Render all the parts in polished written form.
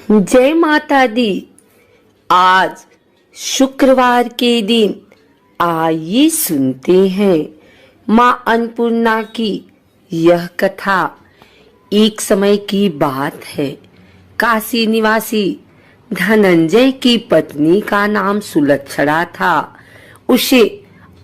जय माता दी। आज शुक्रवार के दिन आइए सुनते हैं माँ अन्नपूर्णा की यह कथा। एक समय की बात है। काशी निवासी धनंजय की पत्नी का नाम सुलक्षणा था। उसे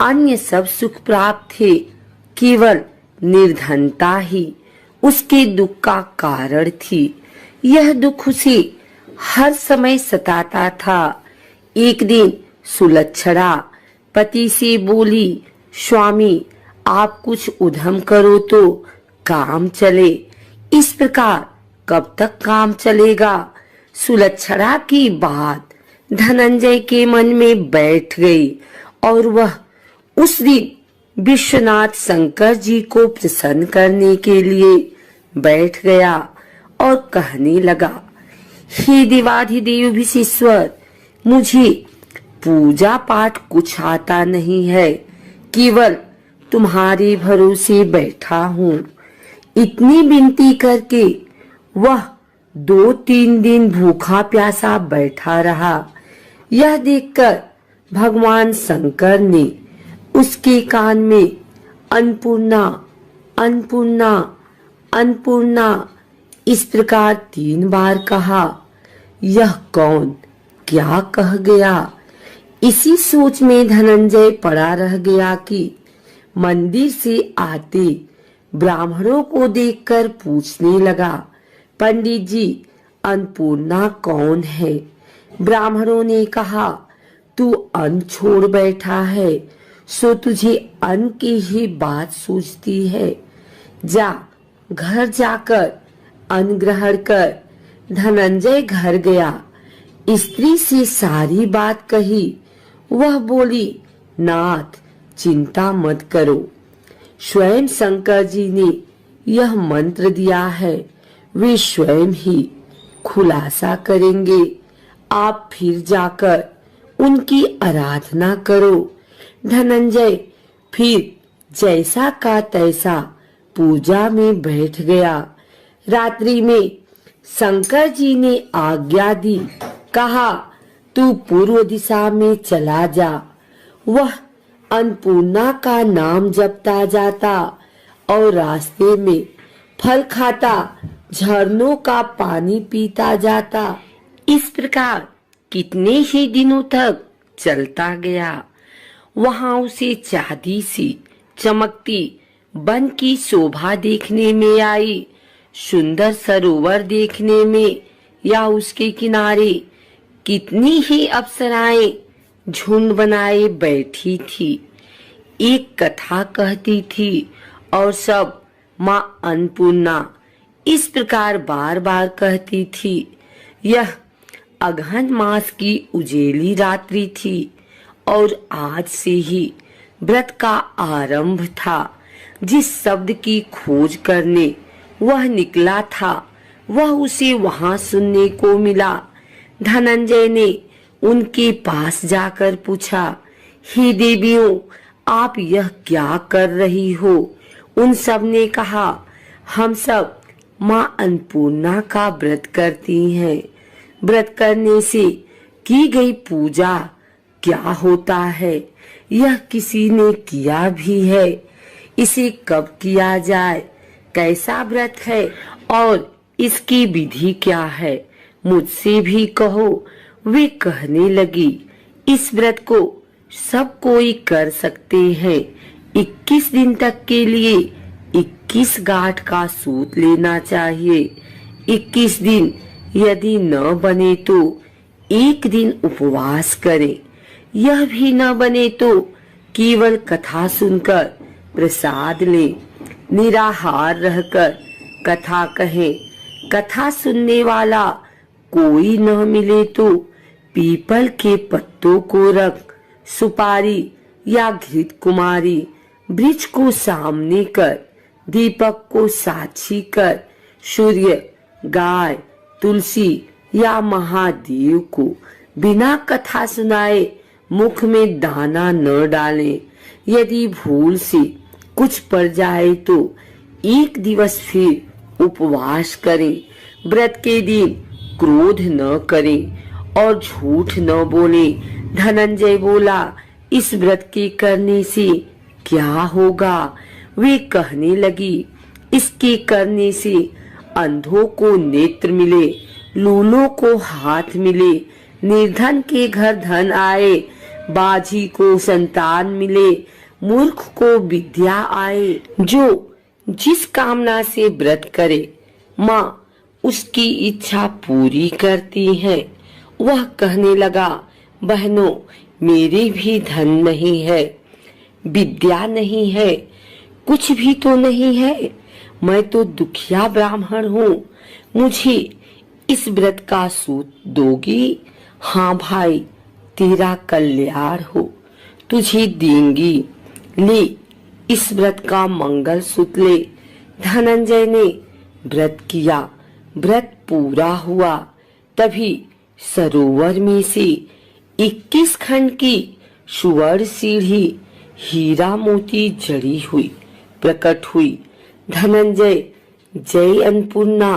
अन्य सब सुख प्राप्त थे, केवल निर्धनता ही उसके दुख का कारण थी। यह दुख उसे हर समय सताता था। एक दिन सुलक्षणा पति से बोली, स्वामी आप कुछ उद्यम करो तो काम चले। इस प्रकार कब तक काम चलेगा? सुलक्षणा की बात धनंजय के मन में बैठ गई और वह उस दिन विश्वनाथ शंकर जी को प्रसन्न करने के लिए बैठ गया और कहने लगा, हे देवाधिदेव विश्वेश्वर, मुझे पूजा पाठ कुछ आता नहीं है, केवल तुम्हारे भरोसे बैठा हूँ। इतनी विनती करके वह 2-3 दिन भूखा प्यासा बैठा रहा। यह देखकर भगवान शंकर ने उसके कान में अन्नपूर्णा अन्नपूर्णा अन्नपूर्णा इस प्रकार 3 बार कहा। यह कौन क्या कह गया? इसी सोच में धनंजय पड़ा रह गया कि मंदिर से आते ब्राह्मणों को देखकर पूछने लगा, पंडित जी अन्नपूर्णा कौन है? ब्राह्मणों ने कहा, तू अन्न छोड़ बैठा है, सो तुझे अन्न की ही बात सूझती है। जा घर जाकर अन्न ग्रहण कर। धनंजय घर गया, स्त्री से सारी बात कही। वह बोली, नाथ चिंता मत करो, स्वयं शंकर जी ने यह मंत्र दिया है, वे स्वयं ही खुलासा करेंगे। आप फिर जाकर उनकी आराधना करो। धनंजय फिर जैसा का तैसा पूजा में बैठ गया। रात्रि में शंकर जी ने आज्ञा दी, कहा तू पूर्व दिशा में चला जा। वह अन्नपूर्णा का नाम जपता जाता और रास्ते में फल खाता, झरनों का पानी पीता जाता। इस प्रकार कितने ही दिनों तक चलता गया। वहां उसे चांदी सी चमकती वन की शोभा देखने में आई। सुंदर सरोवर देखने में या उसके किनारे कितनी ही अप्सराएं झुंड बनाए बैठी थी। एक कथा कहती थी और सब माँ अन्नपूर्णा इस प्रकार बार बार कहती थी। यह अगहन मास की उजेली रात्रि थी और आज से ही व्रत का आरंभ था। जिस शब्द की खोज करने वह निकला था, वह उसे वहां सुनने को मिला। धनंजय ने उनके पास जाकर पूछा, हे देवियों, आप यह क्या कर रही हो? उन सब ने कहा, हम सब माँ अन्नपूर्णा का व्रत करती हैं। व्रत करने से की गई पूजा क्या होता है? यह किसी ने किया भी है? इसे कब किया जाए? कैसा व्रत है और इसकी विधि क्या है? मुझसे भी कहो। वे कहने लगी, इस व्रत को सब कोई कर सकते हैं। 21 दिन तक के लिए 21 गांठ का सूत लेना चाहिए। 21 दिन यदि न बने तो 1 दिन उपवास करें। यह भी न बने तो केवल कथा सुनकर प्रसाद ले। निराहार रहकर कथा कहे। कथा सुनने वाला कोई न मिले तो पीपल के पत्तों को रख, सुपारी या घृत कुमारी वृक्ष को सामने कर, दीपक को साक्षी कर, सूर्य, गाय, तुलसी या महादेव को बिना कथा सुनाए मुख में दाना न डालें। यदि भूल से कुछ पड़ जाए तो 1 दिवस फिर उपवास करें। व्रत के दिन क्रोध न करें और झूठ न बोले। धनंजय बोला, इस व्रत के करने से क्या होगा? वे कहने लगी, इसके करने से अंधों को नेत्र मिले, लूलों को हाथ मिले, निर्धन के घर धन आए, बाझी को संतान मिले, मूर्ख को विद्या आए। जो जिस कामना से व्रत करे माँ उसकी इच्छा पूरी करती है। वह कहने लगा, बहनों, मेरे भी धन नहीं है, विद्या नहीं है, कुछ भी तो नहीं है। मैं तो दुखिया ब्राह्मण हूँ। मुझे इस व्रत का सूत दोगी? हाँ भाई, तेरा कल्याण हो, तुझे देंगी। ले, इस व्रत का मंगल सूत्र ले। धनंजय ने व्रत किया। व्रत पूरा हुआ। तभी सरोवर में से 21 खंड की सुवर्ण सीढ़ी हीरा मोती जड़ी हुई प्रकट हुई। धनंजय जय अन्नपूर्णा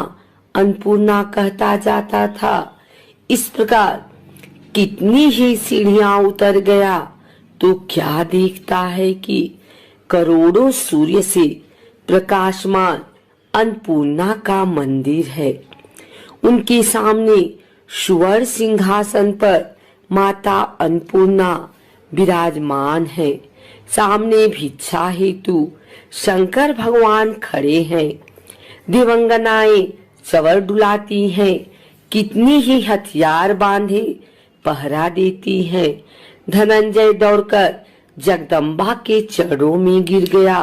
अन्नपूर्णा कहता जाता था। इस प्रकार कितनी ही सीढ़ियां उतर गया तो क्या देखता है कि करोड़ों सूर्य से प्रकाशमान अन्नपूर्णा का मंदिर है। उनके सामने सुवर्ण सिंहासन पर माता अन्नपूर्णा विराजमान है। सामने भिक्षा हेतु शंकर भगवान खड़े हैं। दिवंगनाएं चवर डुलाती हैं। कितनी ही हथियार बांधे पहरा देती हैं। धनंजय दौड़कर जगदम्बा के चरणों में गिर गया।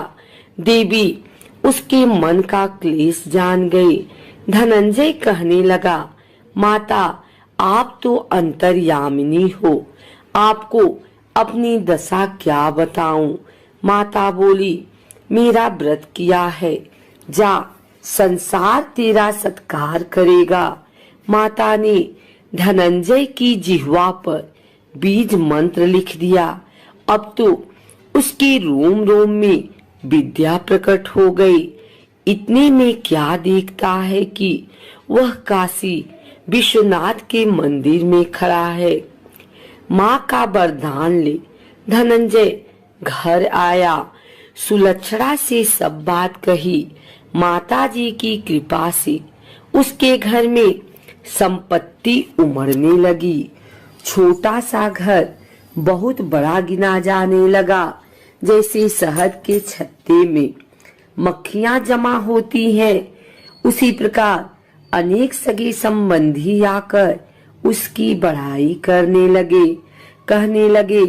देवी उसके मन का क्लेश जान गई। धनंजय कहने लगा, माता, आप तो अंतर्यामिनी हो, आपको अपनी दशा क्या बताऊं? माता बोली, मेरा व्रत किया है, जा, संसार तेरा सत्कार करेगा। माता ने धनंजय की जिह्वा पर बीज मंत्र लिख दिया। अब तो उसके रोम रोम में विद्या प्रकट हो गई। इतने में क्या देखता है कि वह काशी विश्वनाथ के मंदिर में खड़ा है। माँ का वरदान ले धनंजय घर आया। सुलक्षणा से सब बात कही। माताजी की कृपा से उसके घर में संपत्ति उमड़ने लगी। छोटा सा घर बहुत बड़ा गिना जाने लगा। जैसे शहद के छत्ते में मक्खियां जमा होती हैं, उसी प्रकार अनेक सगे संबंधी आकर उसकी बड़ाई करने लगे। कहने लगे,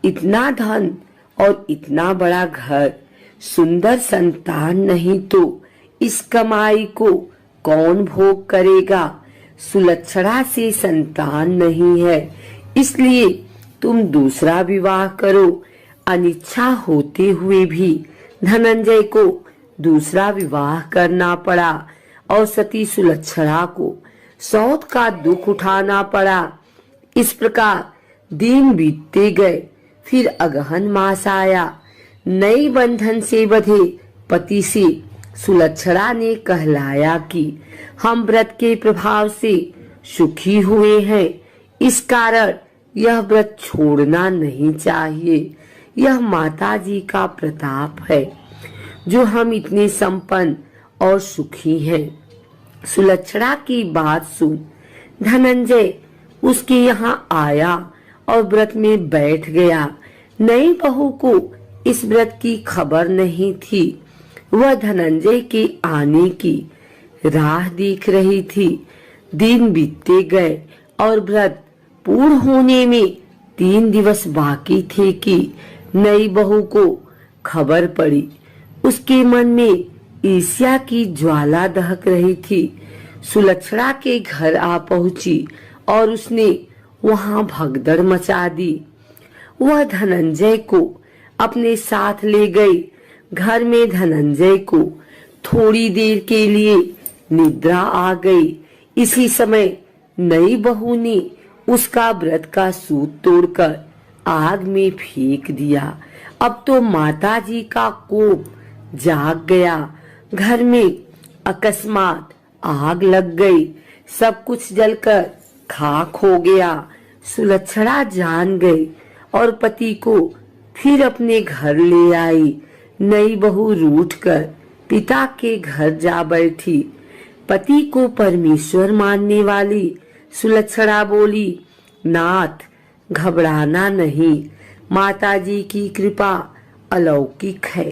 इतना धन और इतना बड़ा घर, सुंदर संतान नहीं तो इस कमाई को कौन भोग करेगा? सुलक्षणा से संतान नहीं है, इसलिए तुम दूसरा विवाह करो। अनिच्छा होते हुए भी धनंजय को दूसरा विवाह करना पड़ा और सती सुलक्षणा को सौत का दुख उठाना पड़ा। इस प्रकार दिन बीतते गए। फिर अगहन मास आया। नई बंधन से बंधे पति से सुलक्षणा ने कहलाया कि हम व्रत के प्रभाव से सुखी हुए हैं, इस कारण यह व्रत छोड़ना नहीं चाहिए। यह माताजी का प्रताप है जो हम इतने संपन्न और सुखी हैं। सुलक्षणा की बात सुन धनंजय उसके यहाँ आया और व्रत में बैठ गया। नई बहू को इस व्रत की खबर नहीं थी। वह धनंजय के आने की राह देख रही थी। दिन बीतते गए और व्रत पूर्ण होने में 3 दिवस बाकी थे कि नई बहू को खबर पड़ी। उसके मन में ईर्ष्या की ज्वाला दहक रही थी। सुलक्षणा के घर आ पहुंची और उसने वहां भगदड़ मचा दी। वह धनंजय को अपने साथ ले गई। घर में धनंजय को थोड़ी देर के लिए निद्रा आ गई। इसी समय नई बहू ने उसका व्रत का सूत तोड़कर आग में फेंक दिया। अब तो माताजी का कोप जाग गया। घर में अकस्मात आग लग गई। सब कुछ जलकर खाक हो गया। सुलक्षणा जान गई और पति को फिर अपने घर ले आई। नई बहू रूठकर पिता के घर जा बैठी। पति को परमेश्वर मानने वाली सुलक्षणा बोली, नाथ घबराना नहीं, माताजी की कृपा अलौकिक है।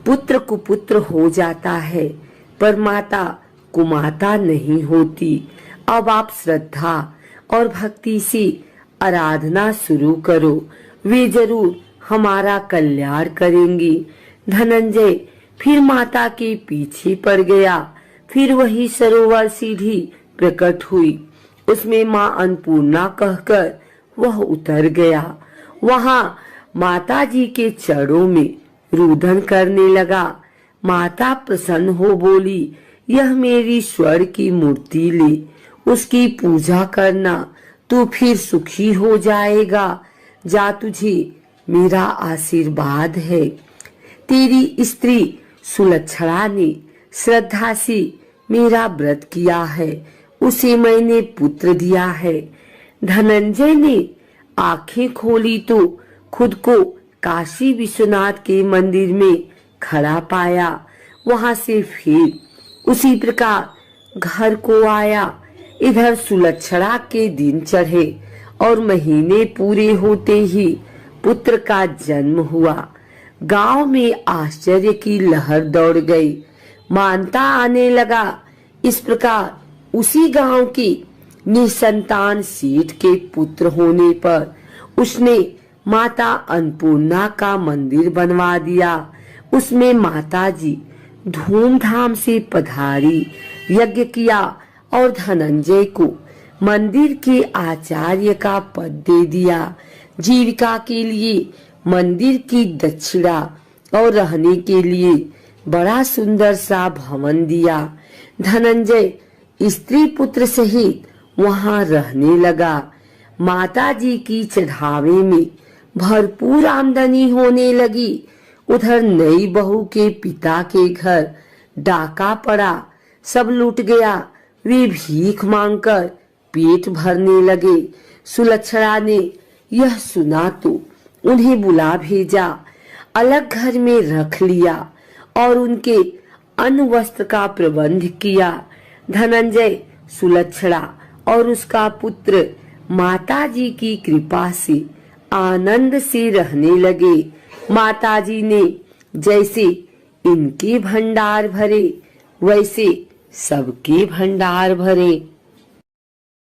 पुत्र कुपुत्र हो जाता है पर माता कुमाता नहीं होती। अब आप श्रद्धा और भक्ति से आराधना शुरू करो, वे जरूर हमारा कल्याण करेंगी। धनंजय फिर माता के पीछे पड़ गया। फिर वही सरोवर सीढ़ी प्रकट हुई, उसमें माँ अन्नपूर्णा कहकर वह उतर गया। वहां माता जी के चरणों में रुदन करने लगा। माता प्रसन्न हो बोली, यह मेरी स्वर की मूर्ति ले, उसकी पूजा करना, तू फिर सुखी हो जाएगा। जा, तुझे मेरा आशीर्वाद है। तेरी स्त्री सुलक्षणा ने श्रद्धा से मेरा व्रत किया है, उसे मैंने पुत्र दिया है। धनंजय ने आंखें खोली तो खुद को काशी विश्वनाथ के मंदिर में खड़ा पाया। वहां से फिर उसी प्रकार घर को आया। इधर सुलक्षणा के दिन चढ़े और महीने पूरे होते ही पुत्र का जन्म हुआ। गांव में आश्चर्य की लहर दौड़ गई, मानता आने लगा। इस प्रकार उसी गांव की निसंतान सेठ के पुत्र होने पर उसने माता अन्नपूर्णा का मंदिर बनवा दिया। उसमें माता जी धूमधाम से पधारी, यज्ञ किया और धनंजय को मंदिर के आचार्य का पद दे दिया। जीविका के लिए मंदिर की दक्षिणा और रहने के लिए बड़ा सुंदर सा भवन दिया। धनंजय स्त्री पुत्र सहित वहां रहने लगा। माता जी की चढ़ावे में भरपूर आमदनी होने लगी। उधर नई बहू के पिता के घर डाका पड़ा, सब लूट गया। वे भीख मांगकर पेट भरने लगे। सुलक्षणा ने यह सुना तो उन्हें बुला भेजा, अलग घर में रख लिया और उनके अन्न वस्त्र का प्रबंध किया। धनंजय, सुलक्षणा और उसका पुत्र माताजी की कृपा से आनंद से रहने लगे। माताजी ने जैसे इनके भंडार भरे वैसे सबके भंडार भरे।